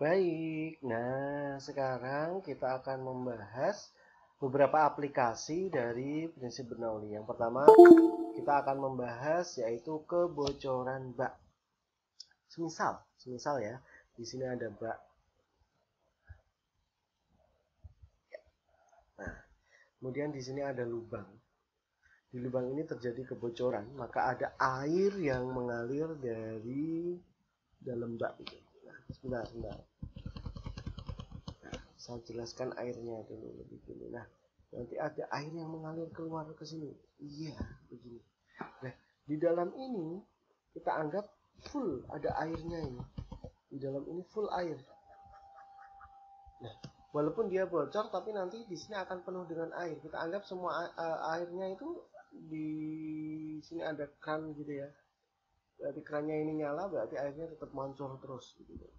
Baik, nah sekarang kita akan membahas beberapa aplikasi dari prinsip Bernoulli. Yang pertama, kita akan membahas yaitu kebocoran bak. Semisal ya, di sini ada bak. Nah, kemudian di sini ada lubang. Di lubang ini terjadi kebocoran, maka ada air yang mengalir dari dalam bak itu. Nah, sebentar. Saya jelaskan airnya dulu lebih dulu. Nah, nanti ada air yang mengalir keluar ke sini. Iya, begini. Nah, di dalam ini kita anggap full ada airnya ini. Di dalam ini full air. Nah, walaupun dia bocor, tapi nanti di sini akan penuh dengan air. Kita anggap semua airnya itu di sini ada keran gitu ya. Berarti kerannya ini nyala, berarti airnya tetap mancur terus. Gitu.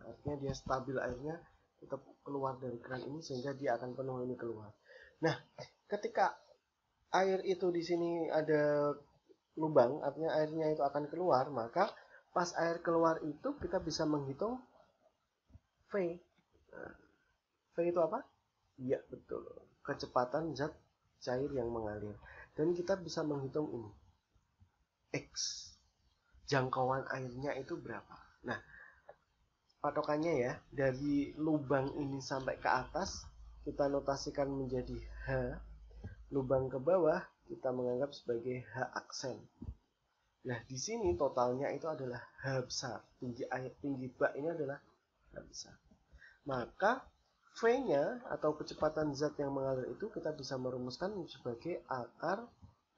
Artinya dia stabil airnya tetap keluar dari keran ini sehingga dia akan penuh ini keluar. Nah, ketika air itu di sini ada lubang, artinya airnya itu akan keluar, maka pas air keluar itu kita bisa menghitung V. Nah, V itu apa? Iya, betul. Kecepatan zat cair yang mengalir. Dan kita bisa menghitung ini. X. Jangkauan airnya itu berapa? Nah, patokannya ya, dari lubang ini sampai ke atas kita notasikan menjadi H, lubang ke bawah kita menganggap sebagai H aksen. Nah, di sini totalnya itu adalah H besar. Tinggi bak ini adalah H besar. Maka V-nya atau kecepatan zat yang mengalir itu kita bisa merumuskan sebagai akar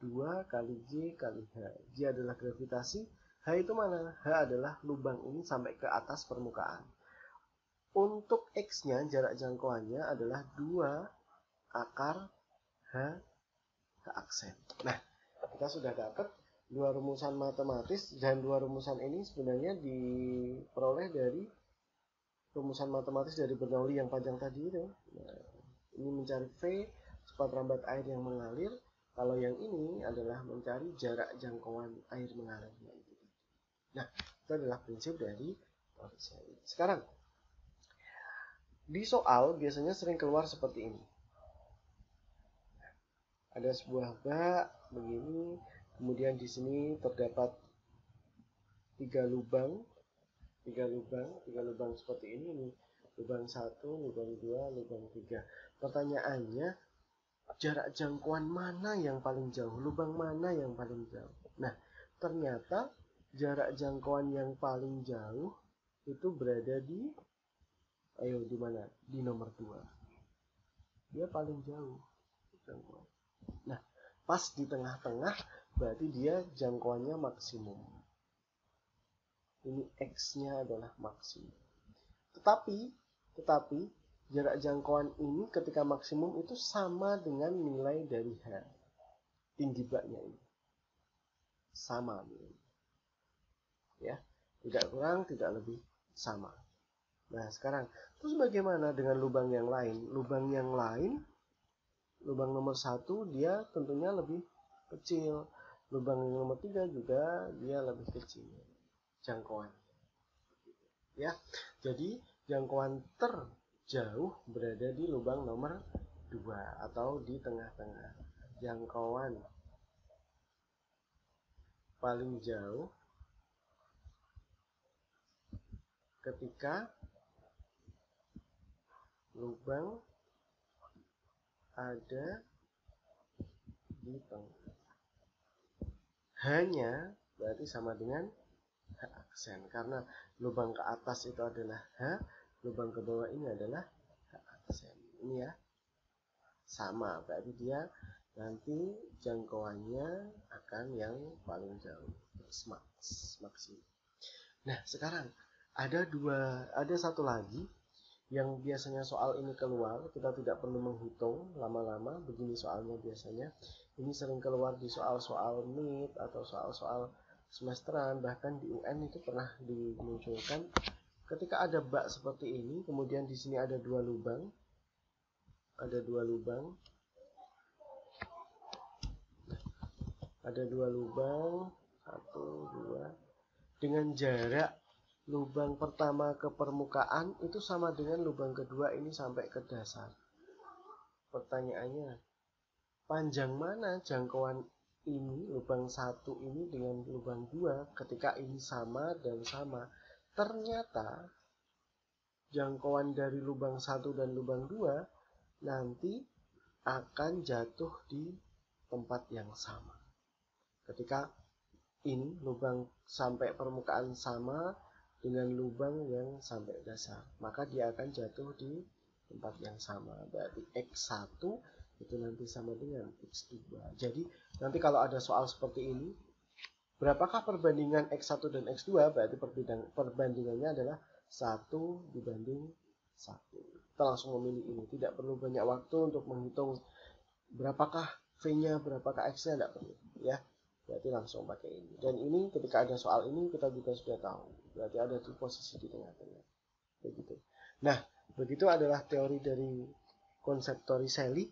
2 kali G kali H. G adalah gravitasi, H itu mana? H adalah lubang ini sampai ke atas permukaan. Untuk X-nya, jarak jangkauannya adalah 2 akar H aksen. Nah, kita sudah dapat dua rumusan matematis, dan dua rumusan ini sebenarnya diperoleh dari rumusan matematis dari Bernoulli yang panjang tadi itu. Nah, ini mencari V, cepat rambat air yang mengalir. Kalau yang ini adalah mencari jarak jangkauan air mengalir. Nah, itu adalah prinsip dari proses. Sekarang, di soal biasanya sering keluar seperti ini. Ada sebuah bak begini, kemudian di sini terdapat tiga lubang seperti ini. Lubang 1, lubang 2, lubang 3. Pertanyaannya, jarak jangkauan mana yang paling jauh? Lubang mana yang paling jauh? Nah, ternyata jarak jangkauan yang paling jauh itu berada di mana? Di nomor 2. Dia paling jauh jangkauan. Nah, pas di tengah-tengah berarti dia jangkauannya maksimum. Ini X-nya adalah maksimum. Tetapi jarak jangkauan ini ketika maksimum itu sama dengan nilai dari H. Tinggi baknya ini. Sama nilai. Ya, tidak kurang, tidak lebih, sama. Nah, sekarang terus bagaimana dengan lubang yang lain? Lubang yang lain, lubang nomor 1 dia tentunya lebih kecil. Lubang yang nomor 3 juga dia lebih kecil jangkauan. Ya, jadi jangkauan terjauh berada di lubang nomor 2 atau di tengah-tengah. Jangkauan paling jauh ketika lubang ada di tengah. Hanya berarti sama dengan H aksen, karena lubang ke atas itu adalah H, lubang ke bawah ini adalah H aksen. Ini ya, sama, berarti dia nanti jangkauannya akan yang paling jauh, maksimum. Nah, sekarang ada satu lagi yang biasanya soal ini keluar, kita tidak perlu menghitung lama-lama. Begini soalnya biasanya, ini sering keluar di soal-soal MIT atau soal-soal semesteran, bahkan di UN itu pernah dimunculkan. Ketika ada bak seperti ini, kemudian di sini ada dua lubang, ada dua lubang, satu, dua, dengan jarak lubang pertama ke permukaan itu sama dengan lubang kedua ini sampai ke dasar. Pertanyaannya, panjang mana jangkauan ini, lubang 1 ini dengan lubang 2 ketika ini sama dan sama? Ternyata jangkauan dari lubang 1 dan lubang 2 nanti akan jatuh di tempat yang sama. Ketika ini lubang sampai permukaan sama dengan lubang yang sampai dasar, maka dia akan jatuh di tempat yang sama. Berarti X1 itu nanti sama dengan X2. Jadi nanti kalau ada soal seperti ini, berapakah perbandingan X1 dan X2? Berarti perbandingannya adalah 1 dibanding 1. Kita langsung memilih ini. Tidak perlu banyak waktu untuk menghitung berapakah V-nya, berapakah X-nya, tidak perlu. Ya, berarti langsung pakai ini. Dan ini ketika ada soal ini kita juga sudah tahu. Berarti ada di posisi di tengah-tengah. Begitu. Nah, begitu adalah teori dari konsep Torricelli.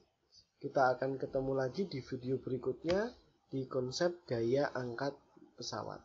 Kita akan ketemu lagi di video berikutnya di konsep gaya angkat pesawat.